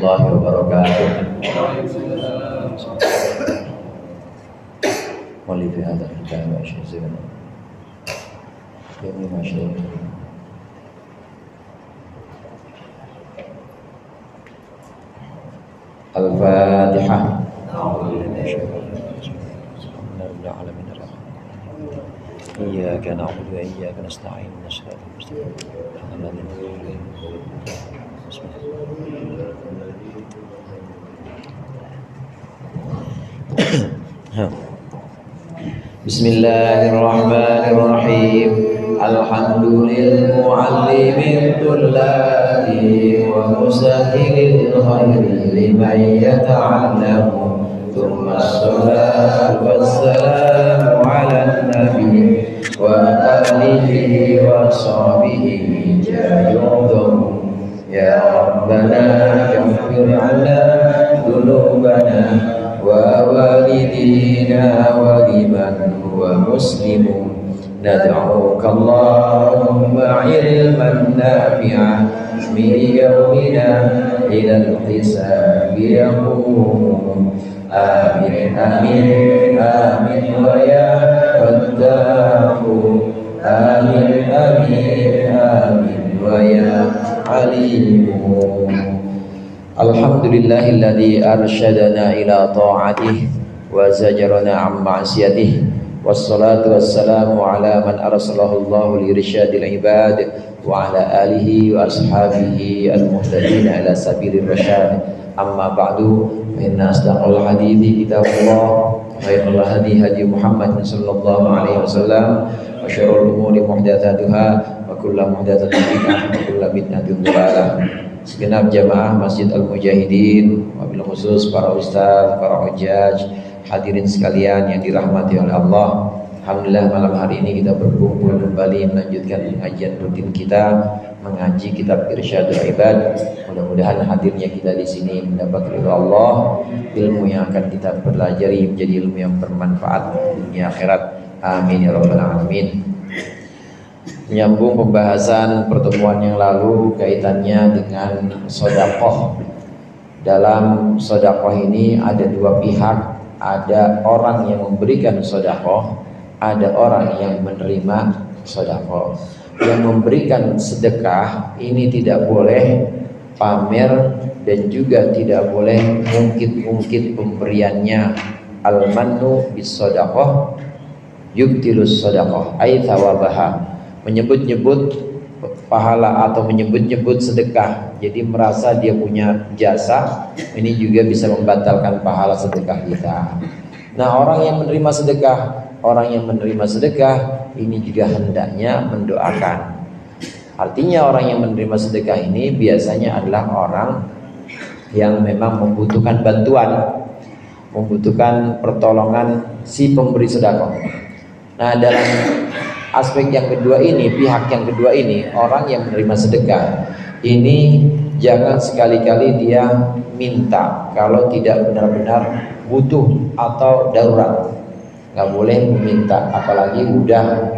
warahmatullahi wabarakatuh. Wali fi hadha al-kitab wa syazina. Yawmi ma syai'un. Al-Fatihah. Iyyaka na'budu wa iyyaka nasta'in. Shiratal mustaqim. Bismillahirrahmanirrahim. Alhamdulillahil mu'allimil tullabi wa musahhilil khairi liman yata'allamu. Tsumma assalatu wassalamu 'alan nabi wa alihi wa sahbihi jayudhum. Ya Rabbana kaffir 'anna dhunubana wa walidina wa liman huwa muslimun. Nad'uka Allahumma ilman nafi'an min yawmina ilal hisabi yaqum. Amin amin amin wa ya fattahu. Amin amin amin wa ya alimu. Alhamdulillahilladzi arsyadana ila ta'atihi wa zajarana 'an ma'siyatihi. Wassalatu wassalamu ala man arsalahu Allahu li irsyadil ibad wa ala alihi wa ashabihi al-muhtadina ila sabilir rasyad. Amma ba'du, fa inna asdaqal hadithi kitabullah wa khairul hadi hadi Muhammad sallallahu alaihi wasallam wa syarrul umuri muhdatsatuha wa kullu muhdatsatin bid'ah wa kullu bid'atin dhalalah. Segenap jamaah Masjid Al-Mujahidin, wabil khusus para ustaz, para hujjaj, hadirin sekalian yang dirahmati oleh Allah. Alhamdulillah malam hari ini kita berkumpul kembali melanjutkan pengajian rutin kita mengaji kitab Irsyadul Ibad. Mudah-mudahan hadirnya kita di sini mendapat ridha Allah. Ilmu yang akan kita pelajari menjadi ilmu yang bermanfaat dunia akhirat. Amin ya rabbal alamin. Menyambung pembahasan pertemuan yang lalu kaitannya dengan sedekah. Dalam sedekah ini ada dua pihak, ada orang yang memberikan sedekah, ada orang yang menerima sedekah. Yang memberikan sedekah ini tidak boleh pamer dan juga tidak boleh mungkit-mungkit pemberiannya. Al-mannu bis sedekah yubtilus sedekah ay thawabaha. Menyebut-nyebut pahala atau menyebut-nyebut sedekah, jadi merasa dia punya jasa, ini juga bisa membatalkan pahala sedekah kita. Nah, orang yang menerima sedekah ini juga hendaknya mendoakan. Artinya orang yang menerima sedekah ini biasanya adalah orang yang memang membutuhkan bantuan, membutuhkan pertolongan si pemberi sedekah. Nah, dalam aspek yang kedua ini, pihak yang kedua ini, orang yang menerima sedekah ini jangan sekali-kali dia minta kalau tidak benar-benar butuh atau darurat. Nggak boleh meminta, apalagi udah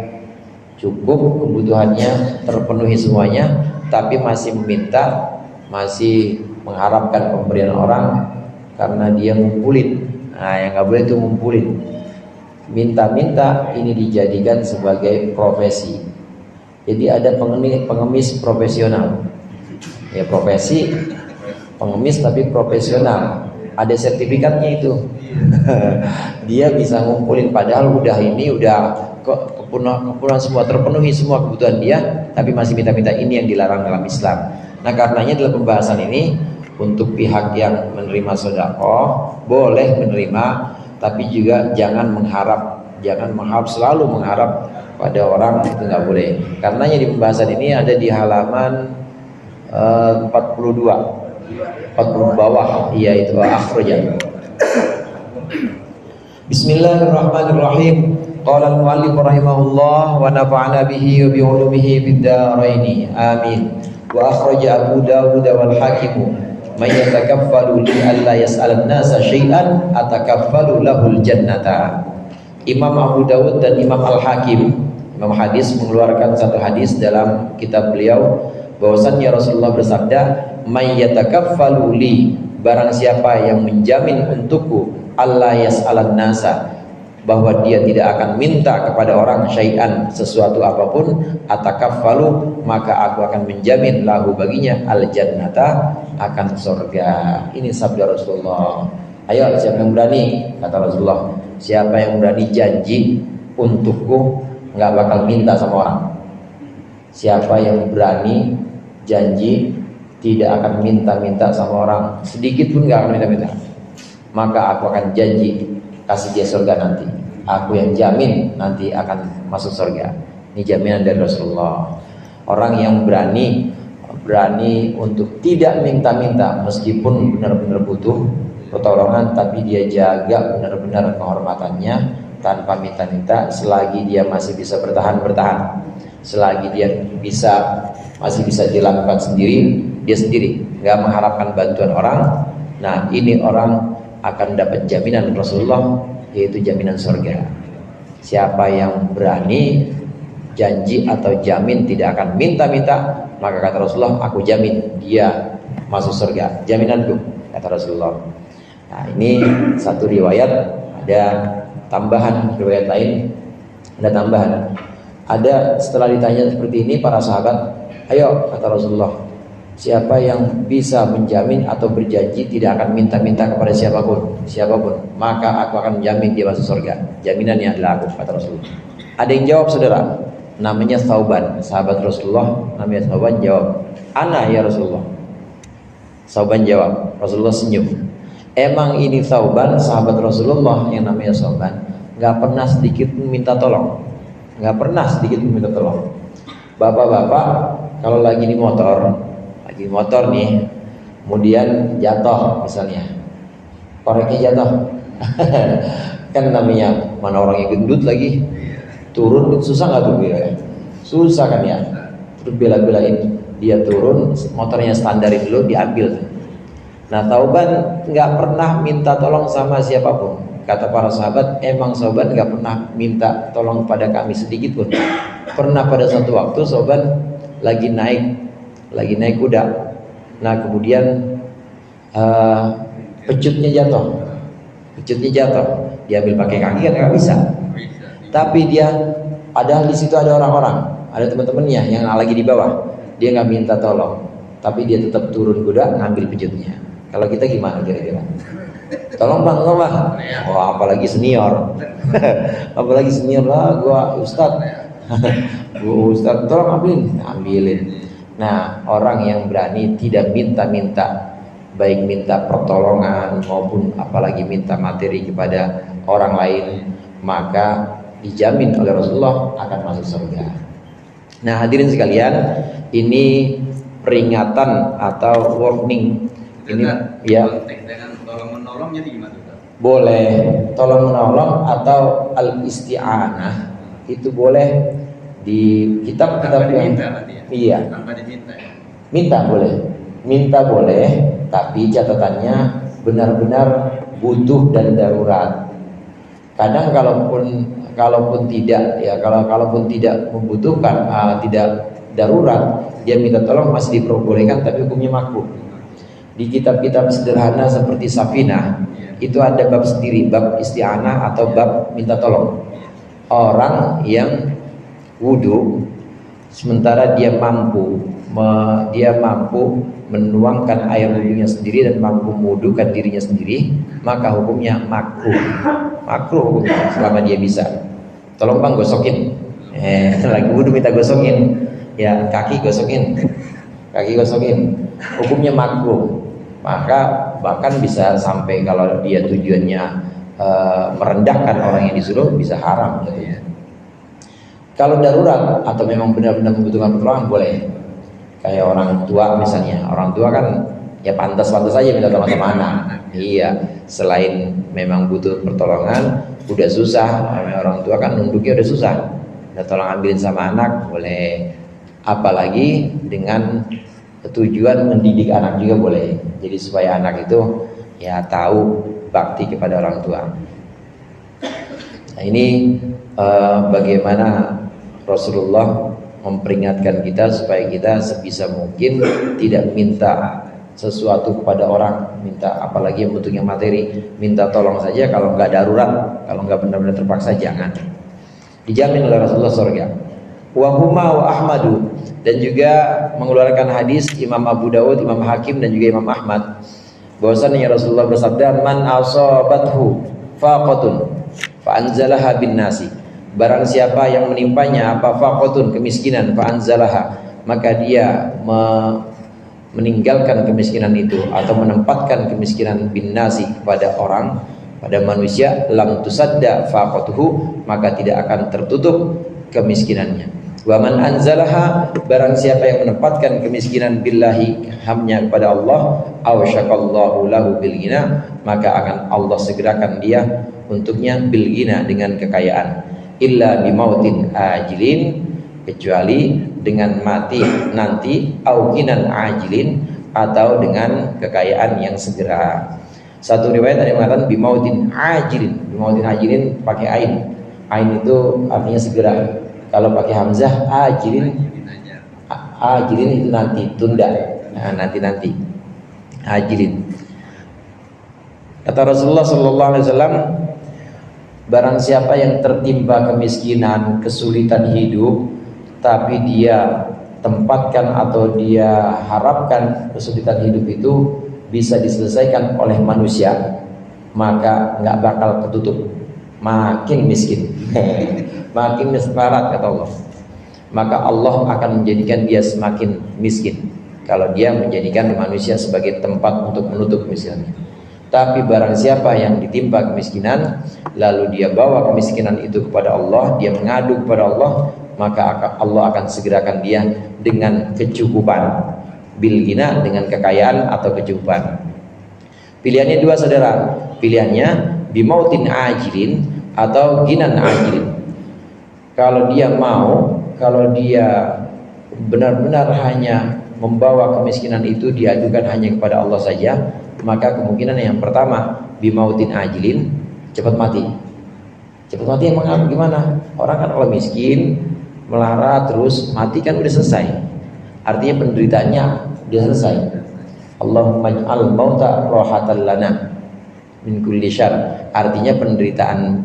cukup kebutuhannya terpenuhi semuanya, tapi masih meminta, masih mengharapkan pemberian orang karena dia ngumpulin. Nah, yang nggak boleh itu ngumpulin. Minta-minta ini dijadikan sebagai profesi. Jadi ada pengemis profesional. Ya, profesi pengemis tapi profesional. Ada sertifikatnya itu. Dia bisa ngumpulin padahal udah kepenuhan semua, terpenuhi semua kebutuhan dia, tapi masih minta-minta. Ini yang dilarang dalam Islam. Nah, karenanya dalam pembahasan ini untuk pihak yang menerima sedekah boleh menerima, tapi juga jangan selalu mengharap pada orang, itu nggak boleh. Karenanya di pembahasan ini ada di halaman 40 bawah, yaitu akhraja. Bismillahirrahmanirrahim. Qala al-muallif rahimahullah wa nafa'ana bihi wa bi ulumihi fid dharain. Amin. Wa akhraja Abu Dawud wal Hakim may yatakaffalu li alla yas'al an-nasa syai'an atakaffalu lahul jannata. Imam Abu Dawud dan Imam Al-Hakim, Imam hadis, mengeluarkan satu hadis dalam kitab beliau bahwasannya Rasulullah bersabda, may yatakaffalu li, barang siapa yang menjamin untukku, Allah yas'alan nasa, bahwa dia tidak akan minta kepada orang syai'an, sesuatu apapun, atakaffalu, maka aku akan menjamin lahu baginya al jannata, akan surga. Ini sabda Rasulullah. Ayo siapa yang berani, kata Rasulullah, siapa yang berani janji untukku nggak bakal minta sama orang. Siapa yang berani janji tidak akan minta-minta sama orang, sedikit pun nggak akan minta-minta, maka aku akan janji kasih dia surga nanti. Aku yang jamin nanti akan masuk surga. Ini jaminan dari Rasulullah. Orang yang berani untuk tidak minta-minta, meskipun benar-benar butuh pertolongan, tapi dia jaga benar-benar kehormatannya tanpa minta-minta, selagi dia masih bisa bertahan, selagi dia masih bisa dilakukan sendiri, dia sendiri, nggak mengharapkan bantuan orang. Nah, ini orang akan dapat jaminan Rasulullah, yaitu jaminan surga. Siapa yang berani janji atau jamin tidak akan minta-minta, maka kata Rasulullah, aku jamin dia masuk surga, jaminanku, kata Rasulullah. Nah, ini satu riwayat. Ada tambahan riwayat lain, ada tambahan. Ada setelah ditanya seperti ini para sahabat, ayo, kata Rasulullah, siapa yang bisa menjamin atau berjanji tidak akan minta-minta kepada siapapun, maka aku akan menjamin dia masuk surga. Jaminannya adalah aku, kata Rasulullah. Ada yang jawab, saudara, namanya Thauban, sahabat Rasulullah, namanya Thauban, jawab, ana ya Rasulullah. Thauban jawab, Rasulullah senyum. Emang ini Thauban, sahabat Rasulullah yang namanya Thauban, nggak pernah sedikit minta tolong, nggak pernah sedikit minta tolong. Bapak-bapak kalau lagi di motor nih, kemudian jatuh misalnya, koreknya jatuh, kan namanya mana orang yang gendut lagi, turun susah nggak tuh ya? Susah kan ya? Terus bela-belain dia turun, motornya standarin dulu, diambil. Nah, Thauban nggak pernah minta tolong sama siapapun. Kata para sahabat, emang Thauban nggak pernah minta tolong pada kami sedikit pun. Pernah pada satu waktu Thauban lagi naik kuda. Nah, kemudian pecutnya jatuh, diambil pakai kaki kan nggak bisa. Tapi dia, padahal di situ ada orang-orang, ada teman-temannya yang lagi di bawah, dia nggak minta tolong, tapi dia tetap turun kuda ngambil pecutnya. Kalau kita gimana kira-kira? Tolong bang. Oh, apalagi senior, apalagi senior lah, gua Ustadz, tolong ambilin. Nah, orang yang berani tidak minta-minta, baik minta pertolongan maupun apalagi minta materi kepada orang lain, maka dijamin oleh Rasulullah akan masuk surga. Nah, hadirin sekalian, ini peringatan atau warning. Ini ya, dengan tolong menolong jadi gimana? Boleh tolong menolong atau al-isti'anah, itu boleh di kitab-kitab yang iya. Tanpa diminta ya? Minta boleh, tapi catatannya benar-benar butuh dan darurat. Kadang kalaupun tidak ya, kalaupun tidak membutuhkan, tidak darurat, dia minta tolong masih diperbolehkan, tapi hukumnya makruh. Di kitab-kitab sederhana seperti Safinah itu ada bab sendiri, bab isti'anah atau bab minta tolong. Orang yang wudu sementara dia mampu menuangkan air wudunya sendiri dan mampu mewudukan dirinya sendiri, maka hukumnya makruh hukumnya selama dia bisa. Tolong bang gosokin, lagi wudu minta gosokin, ya kaki gosokin, hukumnya makruh. Maka bahkan bisa sampai kalau dia tujuannya merendahkan orang yang disuruh, bisa haram gitu. Kalau darurat atau memang benar-benar membutuhkan pertolongan, boleh. Kayak orang tua misalnya, orang tua kan ya pantas-pantas aja minta tolong sama anak. Iya, selain memang butuh pertolongan, udah susah, orang tua kan nunduknya udah susah, minta tolong ambilin sama anak, boleh. Apalagi dengan tujuan mendidik anak juga boleh. Jadi supaya anak itu ya tahu bakti kepada orang tua. Nah, ini bagaimana Rasulullah memperingatkan kita supaya kita sebisa mungkin tidak minta sesuatu kepada orang, minta apalagi yang bentuknya materi, minta tolong saja kalau nggak darurat, kalau nggak benar-benar terpaksa jangan. Dijamin oleh Rasulullah surga. Wa huma wa Ahmadu, dan juga mengeluarkan hadis Imam Abu Dawud, Imam Hakim dan juga Imam Ahmad bahwasanya Rasulullah bersabda, man asabathu faqatun fa anzalaha bin nasi, barang siapa yang menimpanya apa faqatun, kemiskinan, fa anzalaha, maka dia meninggalkan kemiskinan itu atau menempatkan kemiskinan bin nasi pada orang, pada manusia, lam tusadda faqatuhu, maka tidak akan tertutup kemiskinannya. Wa man anzalaha, barang siapa yang menempatkan kemiskinan billahi, hamnya kepada Allah, awsyakallahu lahu bil ghina, maka akan Allah segerakan dia untuknya bil ghina, dengan kekayaan. Illa bimautin ajilin, kecuali dengan mati nanti, au ghinan ajilin, atau dengan kekayaan yang segera. Satu riwayat ada yang mengatakan bimautin ajilin. Bimautin ajilin pakai ain. Ain itu artinya segera. Kalau pakai hamzah ajilin, ajilin itu nanti, tunda. Nah, nanti ajilin. Kata Rasulullah sallallahu alaihi wasallam, barang siapa yang tertimpa kemiskinan, kesulitan hidup, tapi dia tempatkan atau dia harapkan kesulitan hidup itu bisa diselesaikan oleh manusia, maka nggak bakal ketutup, makin miskin, makin melarat kata Allah. Maka Allah akan menjadikan dia semakin miskin kalau dia menjadikan manusia sebagai tempat untuk menutup kemiskinannya. Tapi barang siapa yang ditimpa kemiskinan, lalu dia bawa kemiskinan itu kepada Allah, dia mengadu kepada Allah, maka Allah akan segerakan dia dengan kecukupan, bil ghina, dengan kekayaan atau kecukupan. Pilihannya dua saudara, pilihannya bimautin ajilin atau ghinan ajilin. Kalau dia mau, kalau dia benar-benar hanya membawa kemiskinan itu diadukan hanya kepada Allah saja, maka kemungkinan yang pertama bimautin ajilin, cepat mati. Cepat mati yang mengaku gimana? Orang kan kalau miskin, melarat terus mati kan udah selesai. Artinya penderitaannya udah selesai. Allahumma ij'al mauta rahatan lana min kulli syarr. Artinya penderitaan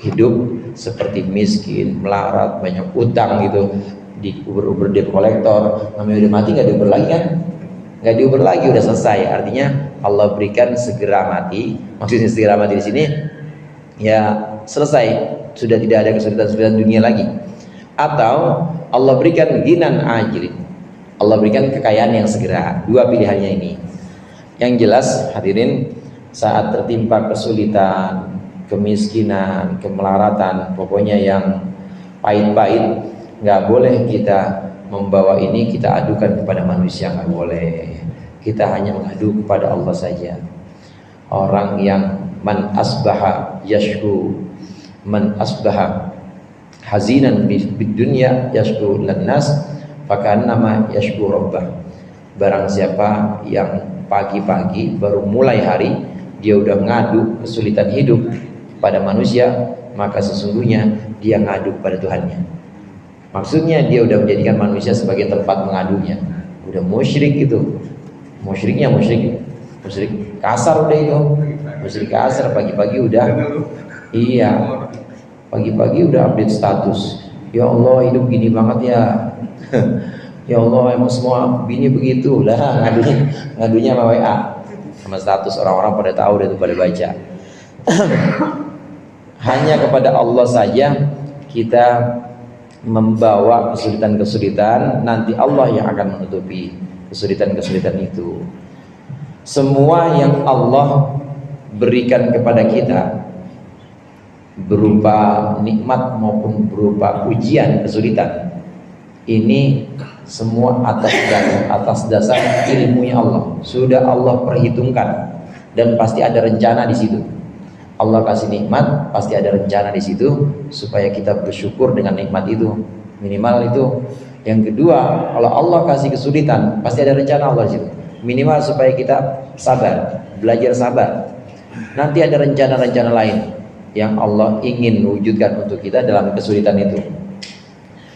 hidup seperti miskin, melarat, banyak utang gitu, diuber-uber debt collector, namanya udah mati nggak diuber lagi kan? Nggak diuber lagi, udah selesai. Artinya Allah berikan segera mati. Maksudnya segera mati di sini ya selesai, sudah tidak ada kesulitan-kesulitan dunia lagi. Atau Allah berikan ghinan ajilin, Allah berikan kekayaan yang segera. Dua pilihannya ini. Yang jelas hadirin, saat tertimpa kesulitan, kemiskinan, kemelaratan, pokoknya yang pahit-pahit, nggak boleh kita membawa ini kita adukan kepada manusia, nggak boleh. Kita hanya mengadu kepada Allah saja. Orang yang man asbaha yashku, man asbaha hazinan bid dunya yashku lannas, fakannama yashku rabbah. Barang siapa yang pagi-pagi baru mulai hari dia udah ngadu kesulitan hidup pada manusia, maka sesungguhnya dia ngadu pada Tuhannya. Maksudnya dia udah menjadikan manusia sebagai tempat mengadunya. Udah musyrik gitu. Musyriknya musyrik kasar udah itu. Musyrik kasar, pagi-pagi udah, iya, pagi-pagi udah update status. Ya Allah, hidup gini banget ya. Ya Allah, emang semua bini begitu lah, ngadunya sama WA, sama status. Orang-orang pada tahu dan pada baca. Hanya kepada Allah saja kita membawa kesulitan-kesulitan, nanti Allah yang akan menutupi kesulitan-kesulitan itu. Semua yang Allah berikan kepada kita berupa nikmat maupun berupa ujian, kesulitan, ini semua atas dasar ilmunya Allah. Sudah Allah perhitungkan dan pasti ada rencana di situ. Allah kasih nikmat, pasti ada rencana di situ supaya kita bersyukur dengan nikmat itu. Minimal itu. Yang kedua, kalau Allah kasih kesulitan, pasti ada rencana Allah di situ. Minimal supaya kita sabar, belajar sabar. Nanti ada rencana-rencana lain yang Allah ingin wujudkan untuk kita dalam kesulitan itu.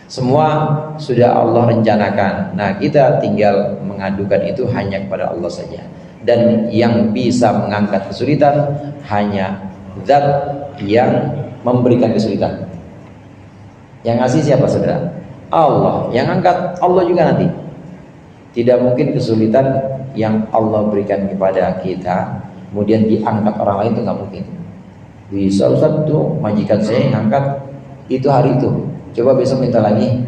Semua sudah Allah rencanakan. Nah, kita tinggal mengadukan itu hanya kepada Allah saja. Dan yang bisa mengangkat kesulitan hanya Zat yang memberikan kesulitan. Yang ngasih siapa, saudara? Allah. Yang angkat Allah juga nanti. Tidak mungkin kesulitan yang Allah berikan kepada kita kemudian diangkat orang lain, itu nggak mungkin. Bisa Ustaz tuh majikan saya yang angkat itu hari itu. Coba besok minta lagi.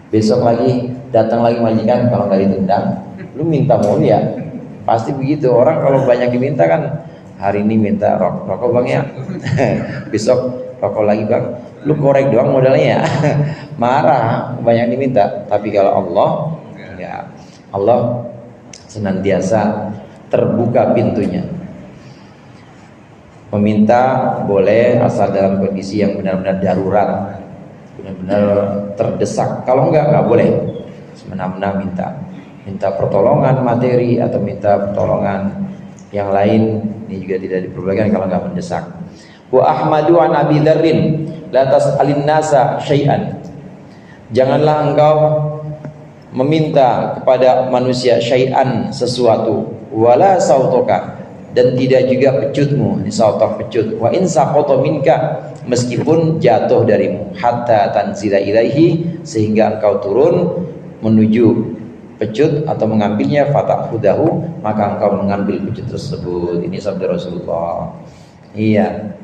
Besok lagi datang lagi majikan, kalau nggak ditendang, lu minta mulu ya. Pasti begitu. Orang kalau banyak diminta kan, hari ini minta rokok bang ya, besok rokok lagi bang. Lu korek doang modalnya ya. Marah, banyak diminta. Tapi kalau Allah, ya Allah senantiasa terbuka pintunya. Meminta boleh asal dalam kondisi yang benar-benar darurat, benar-benar terdesak. Kalau enggak boleh semena-mena minta pertolongan materi atau minta pertolongan yang lain. Ini juga tidak diperbolehkan kalau enggak mendesak. Wa ahmadu an Abi Dzarrin la tas'alin nasa syai'an. Janganlah engkau meminta kepada manusia syai'an, sesuatu, wala sautoka, dan tidak juga pecutmu. Ini sautok pecut. Wa in saqata minka, meskipun jatuh darimu, hatta tanzila ilaihi, sehingga engkau turun menuju pecut atau mengambilnya, fata'khudahu, maka engkau mengambil pecut tersebut. Ini sabda Rasulullah. Iya.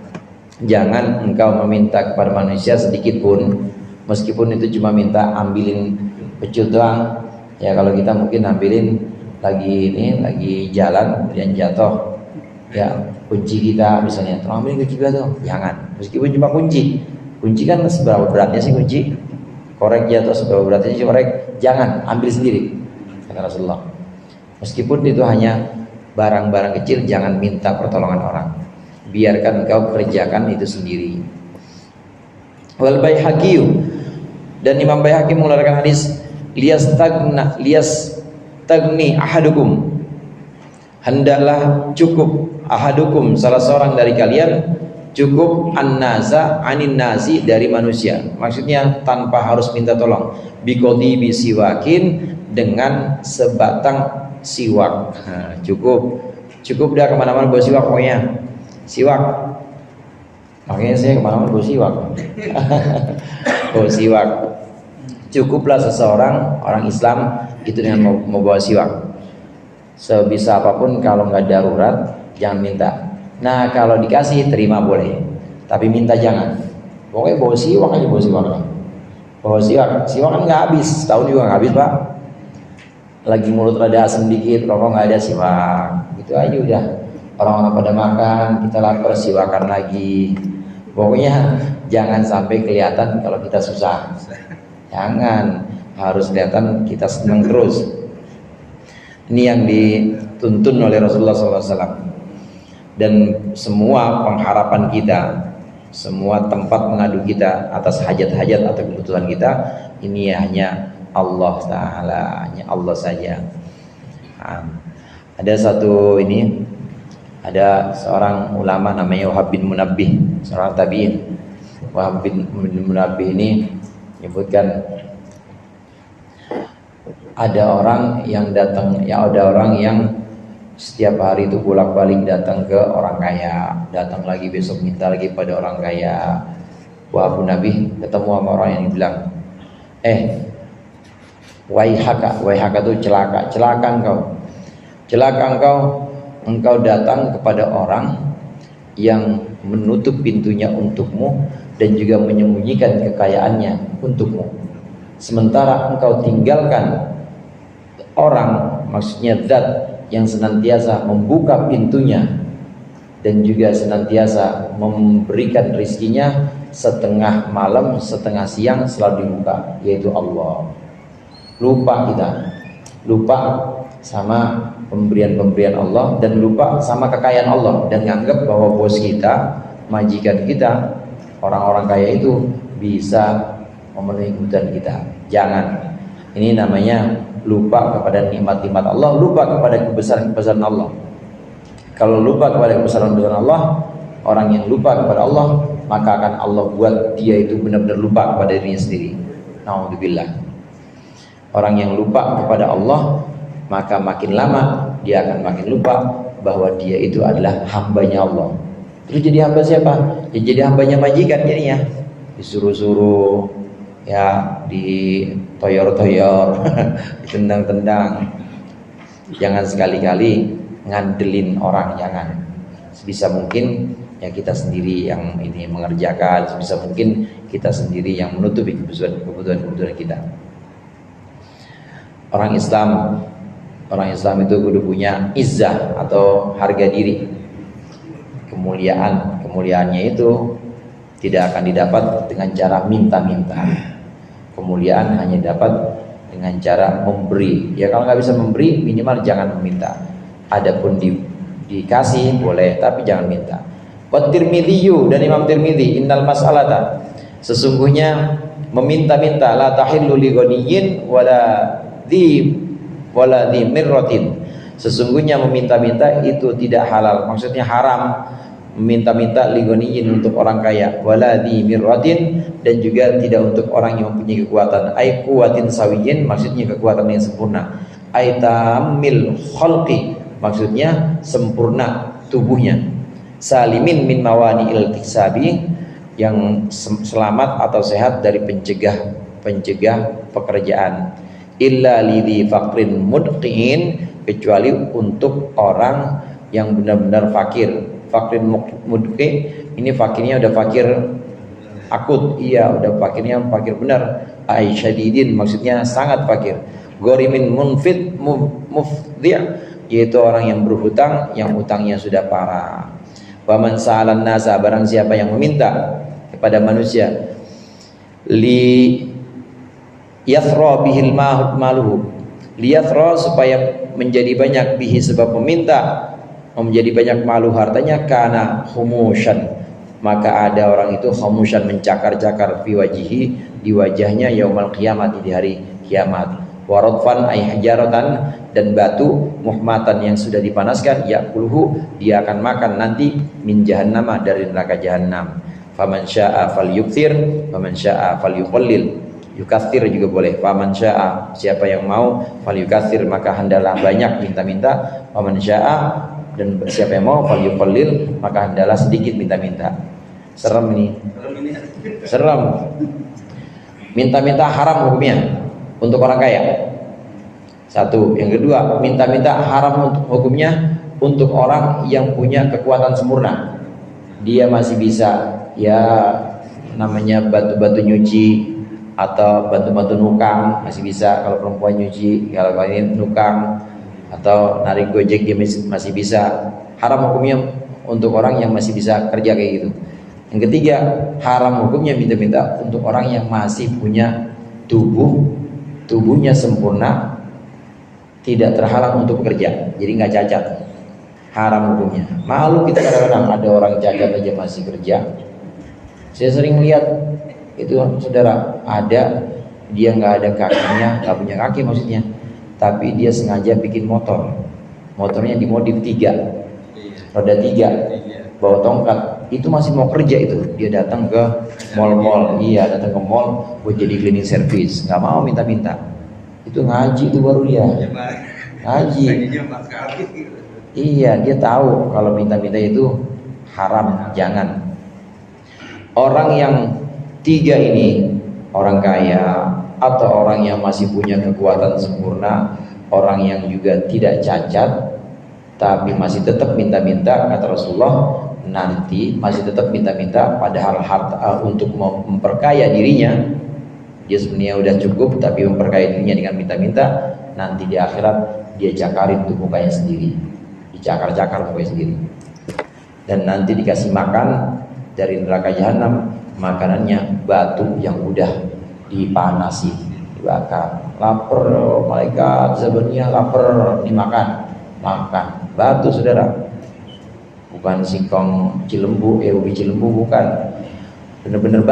Jangan engkau meminta kepada manusia sedikit pun, meskipun itu cuma minta ambilin pecut doang. Ya kalau kita mungkin ambilin lagi jalan kemudian jatuh, ya kunci kita misalnya, tolong ambilin kunci kita tuh. Jangan, meskipun cuma kunci kan seberapa beratnya sih kunci? Korek jatuh seberapa beratnya sih korek? Jangan, ambil sendiri, kata Rasulullah. Meskipun itu hanya barang-barang kecil, jangan minta pertolongan orang. Biarkan engkau kerjakan itu sendiri. Wal Baihaqi, dan Imam Baihaqi mengeluarkan hadis, liyastagni ahadukum, hendaklah cukup ahadukum, salah seorang dari kalian, cukup an-nasa anin nasi, dari manusia. Maksudnya tanpa harus minta tolong. Bikoti bisiwakin, dengan sebatang siwak. Nah, cukup dah kemana-mana bawa siwak pokoknya. Siwak, makanya saya kemana-mana bawa siwak. Bawa siwak. Cukuplah seseorang, orang Islam itu dengan membawa siwak. Sebisa apapun, kalau nggak darurat jangan minta. Nah kalau dikasih terima boleh, tapi minta jangan. Pokoknya bawa siwak aja, bawa siwak kan nggak habis, setahun juga nggak habis pak. Lagi mulut rada asem dikit, rokok nggak ada, siwak, gitu aja udah. Orang-orang pada makan, kita lapar, siwakan lagi. Pokoknya jangan sampai kelihatan kalau kita susah. Jangan, harus kelihatan kita senang terus. Ini yang dituntun oleh Rasulullah SAW. Dan semua pengharapan kita, semua tempat mengadu kita atas hajat-hajat atau kebutuhan kita, ini hanya Allah Ta'ala, hanya Allah saja. Ada seorang ulama namanya Wahab bin Munabbih, seorang tabi'in. Wahab bin Munabbih ini menyebutkan, ada orang yang setiap hari itu bolak-balik datang ke orang kaya, datang lagi besok minta lagi pada orang kaya. Wahab bin Munabbih ketemu sama orang yang bilang, waihaka itu celaka engkau datang kepada orang yang menutup pintunya untukmu dan juga menyembunyikan kekayaannya untukmu, sementara engkau tinggalkan orang, maksudnya zat yang senantiasa membuka pintunya dan juga senantiasa memberikan rizkinya, setengah malam setengah siang selalu dibuka, yaitu Allah. Lupa sama pemberian Allah dan lupa sama kekayaan Allah, dan nganggap bahwa bos kita, majikan kita, orang-orang kaya itu bisa memenuhi kebutuhan kita. Jangan. Ini namanya lupa kepada nikmat-nikmat Allah, lupa kepada kebesaran-kebesaran Allah. Kalau lupa kepada kebesaran-kebesaran Allah, orang yang lupa kepada Allah, maka akan Allah buat dia itu benar-benar lupa kepada dirinya sendiri. Naudzubillah. Orang yang lupa kepada Allah, maka makin lama dia akan makin lupa bahwa dia itu adalah hambanya Allah. Terus jadi hamba siapa? Ya jadi hambanya majikan jadinya. Disuruh-suruh, ya ditoyor-toyor, ditendang-tendang. Jangan sekali-kali ngandelin orang, jangan. Sebisa mungkin ya kita sendiri yang ini mengerjakan, sebisa mungkin kita sendiri yang menutupi kebutuhan kita. Orang Islam itu kudu punya izzah atau harga diri. Kemuliaannya itu tidak akan didapat dengan cara minta-minta. Kemuliaan hanya dapat dengan cara memberi. Ya kalau nggak bisa memberi, minimal jangan meminta. Adapun dikasih boleh, tapi jangan minta. Wa Tirmidzi dan Imam Tirmidzi, innal mas'alata, sesungguhnya meminta-minta la tahillu li ghaniyyin wala dhi mirratin. Sesungguhnya meminta-minta itu tidak halal, maksudnya haram. Meminta-minta li ghaniyyin untuk orang kaya, wala dhi mirratin, dan juga tidak untuk orang yang mempunyai kekuatan. Ai quwwatin sawiyyin, maksudnya kekuatan yang sempurna. Ai tamil khalqi, maksudnya sempurna tubuhnya. Salimin min mawani iltisabi, yang selamat atau sehat dari pencegah pekerjaan. Illa lidhi faqrin mudqiin, kecuali untuk orang yang benar-benar fakir. Fakrin mudqi, ini fakirnya udah fakir akut, iya udah fakirnya fakir benar. Ai syadidin, maksudnya sangat fakir. Gorimin munfid mufdi', yaitu orang yang berhutang, yang hutangnya sudah parah. Waman sa'alan nasa, barang siapa yang meminta kepada manusia, li yathra bihil maluhu, li yathra, supaya menjadi banyak, bihi sebab meminta, menjadi banyak malu hartanya, kana humushan, maka ada orang itu humushan, mencakar-cakar, fi wajihi, di wajahnya, yaumal qiyamah, di hari kiamat. Waradfan ay hajaratan, dan batu, muhmatan, yang sudah dipanaskan, yakuluhu, dia akan makan nanti, min jahannama, dari neraka jahannam. Faman syaa falyukthir faman syaa falyuqallil, yukathir juga boleh. Faman syaa, siapa yang mau, falyukathir, maka hendaklah banyak minta-minta. Faman syaa, dan siapa yang mau, falyuqallil, maka hendaklah sedikit minta-minta. Serem ini, serem. Minta-minta haram hukumnya untuk orang kaya. Satu. Yang kedua, minta-minta haram untuk hukumnya untuk orang yang punya kekuatan sempurna. Dia masih bisa, ya namanya batu-batu nyuci atau batu-batu nukang, masih bisa. Kalau perempuan nyuci, kalau ini nukang atau narik gojek, dia masih bisa. Haram hukumnya untuk orang yang masih bisa kerja kayak gitu. Yang ketiga, haram hukumnya minta-minta untuk orang yang masih punya tubuhnya sempurna, tidak terhalang untuk bekerja, jadi nggak cacat. Haram hukumnya. Malu kita kadang-kadang ada orang cacat aja masih kerja. Saya sering lihat itu, saudara, ada dia nggak ada kakinya, nggak punya kaki maksudnya, tapi dia sengaja bikin motornya dimodif 3, roda 3, bawa tongkat, itu masih mau kerja. Itu dia datang ke mall, iya datang ke mall buat jadi cleaning service, nggak mau minta-minta. Itu ngaji, itu baru dia ngaji. Iya, dia tahu kalau minta-minta itu haram, jangan. Orang yang 3 ini, orang kaya atau orang yang masih punya kekuatan sempurna, orang yang juga tidak cacat tapi masih tetap minta-minta, kata Rasulullah, nanti masih tetap minta-minta, padahal harta untuk memperkaya dirinya, dia sebenarnya udah cukup, tapi memperkaya dirinya dengan minta-minta, nanti di akhirat dia cakarin tuh mukanya sendiri, dicakar-cakar mukanya sendiri, dan nanti dikasih makan dari neraka jahanam, makanannya batu yang udah dipanasi, dibakar. Lapar, malaikat sebenarnya lapar, dimakan, makan batu, saudara, bukan singkong Cilembu, ubi Cilembu, bukan, bener-bener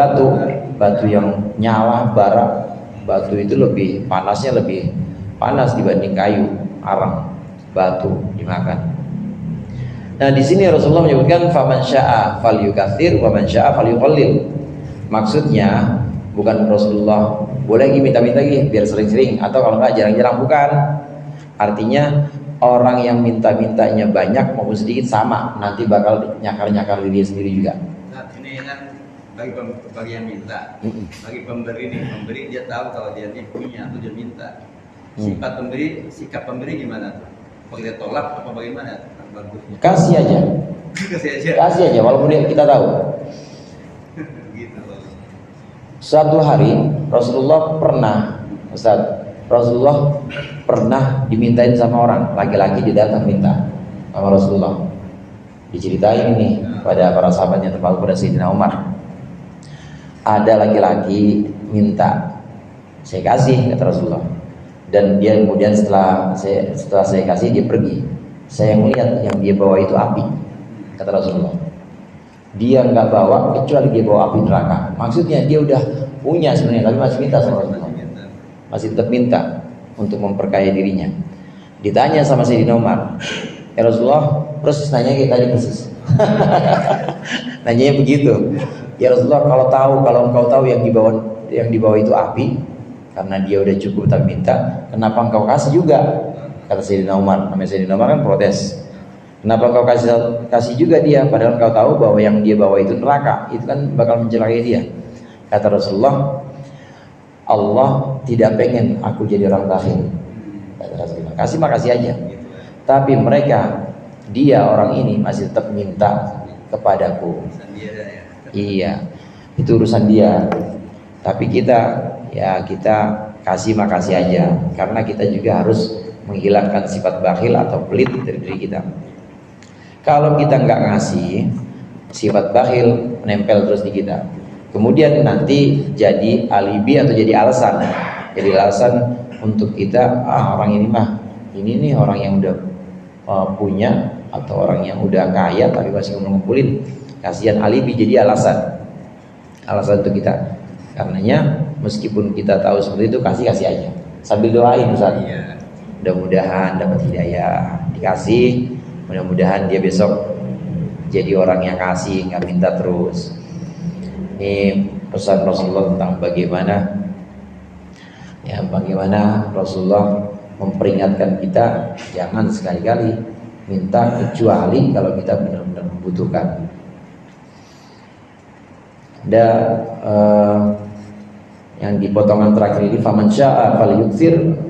batu yang nyala bara. Batu itu lebih panasnya, lebih panas dibanding kayu arang. Batu dimakan. Nah, di sini Rasulullah menyebutkan faman syaa falyukatsir wa man syaa falyuqallil. Maksudnya Bukan Rasulullah boleh minta-minta biar sering-sering, atau kalau enggak jarang-jarang, bukan. Artinya orang yang minta-mintanya banyak maupun sedikit sama, nanti bakal nyakar-nyakar diri sendiri juga. Nah, ini kan bagi yang minta, bagi pemberi nih, pemberi dia tahu kalau dia ini punya atau dia minta. Sikap pemberi gimana tuh? Pakai tolak apa bagaimana? Bagusnya. Kasih aja. Kasih aja walaupun kita tahu. Gitu. Suatu hari Rasulullah pernah dimintain sama orang, laki-laki dia datang minta sama Rasulullah. Diceritain ini pada para sahabatnya, termasuk pada Sayyidina Umar. Ada laki-laki minta, saya kasih, kata Rasulullah. Dan dia kemudian setelah saya kasih, dia pergi. Saya melihat yang dia bawa itu api, kata Rasulullah. Dia nggak bawa kecuali dia bawa api neraka. Maksudnya dia udah punya sebenarnya, tapi masih minta sama Rasulullah. Masih tetap minta untuk memperkaya dirinya. Ditanya sama Sayyidina Umar, ya Rasulullah, terus nanya kayak tadi persis. Nanyanya begitu. Ya Rasulullah, kalau engkau tahu yang dibawa itu api, karena dia udah cukup tapi minta, kenapa engkau kasih juga? Kata Sayyidina Umar. Namanya Sayyidina Umar kan protes. Kenapa engkau kasih juga dia, padahal engkau tahu bahwa yang dia bawa itu neraka, itu kan bakal mencelakai dia. Kata Rasulullah, Allah tidak pengen aku jadi orang bakhil. Kata Rasulullah, makasih aja. Tapi dia orang ini masih tetap minta kepadaku. Iya, itu urusan dia. Tapi kita makasih aja, karena kita juga harus menghilangkan sifat bakhil atau pelit dari diri kita. Kalau kita nggak ngasih, sifat bakhil menempel terus di kita. Kemudian nanti jadi alibi atau jadi alasan. Jadi alasan untuk kita, orang ini nih orang yang udah punya, atau orang yang udah kaya tapi masih ngumpulin. Kasihan, alibi jadi alasan untuk kita. Karenanya meskipun kita tahu seperti itu, kasih aja. Sambil doain Ustaz. Mudah-mudahan dapat hidayah, dikasih. Mudah-mudahan dia besok jadi orang yang kasih, nggak minta terus. Ini pesan Rasulullah tentang bagaimana Rasulullah memperingatkan kita jangan sekali-kali minta kecuali kalau kita benar-benar membutuhkan. Ada yang di potongan terakhir ini, faman syaa falyukthir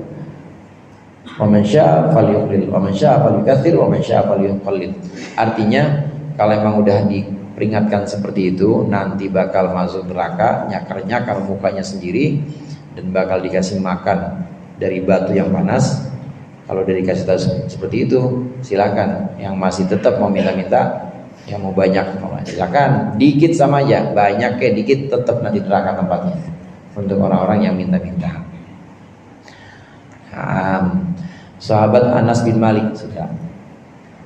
wa man syaa falyuqlil wa man syaa falyukaththir wa man syaa falyuqallil. Artinya kalau memang udah diperingatkan seperti itu, nanti bakal masuk neraka, nyakar-nyakar mukanya sendiri, dan bakal dikasih makan dari batu yang panas. Kalau udah dikasih tahu seperti itu, silakan. Yang masih tetap mau minta-minta, yang mau banyak, silakan. Dikit sama aja, banyak kayak dikit, tetap nanti neraka tempatnya untuk orang-orang yang minta-minta. Sahabat Anas bin Malik,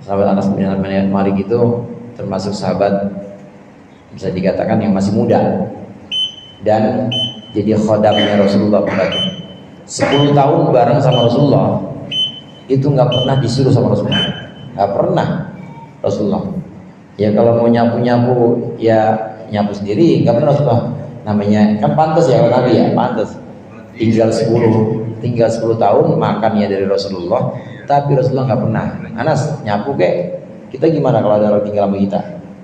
sahabat Anas bin Malik itu termasuk sahabat bisa dikatakan yang masih muda dan jadi khodamnya Rasulullah. 10 tahun bareng sama Rasulullah, itu nggak pernah disuruh sama Rasulullah, nggak pernah. Rasulullah ya kalau mau nyapu ya nyapu sendiri, nggak pernah Rasulullah. Namanya kan pantas ya kalau Nabi ya, pantas. Tinggal 10 tahun makannya dari Rasulullah, tapi Rasulullah nggak pernah. Anas nyapu kek, kita gimana kalau ada orang tinggal sama kita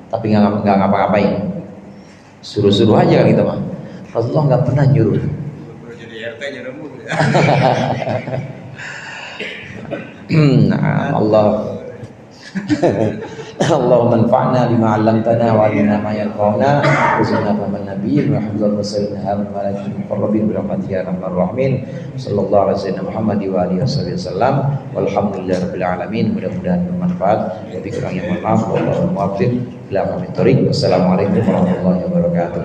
tapi nggak ngapa-ngapain, suruh-suruh aja kan kita mah. Rasulullah nggak pernah nyuruh. Allahumma anfa'na bima 'allamtana wa 'allimna ma yanfa'una warzuqna fahman nabiyyin wa hifdzal mursalin hamal malaikil muqarrabin bi rahmatika ya arhamar rahimin. Sallallahu alaihi wasallam Muhammad wa alihi wasallam. Walhamdulillahirabbil alamin. Mudah-mudahan bermanfaat. Lebih kurangnya mohon maaf. Wallahu muwaffiq ila aqwamit thoriq. Wassalamualaikum warahmatullahi wabarakatuh.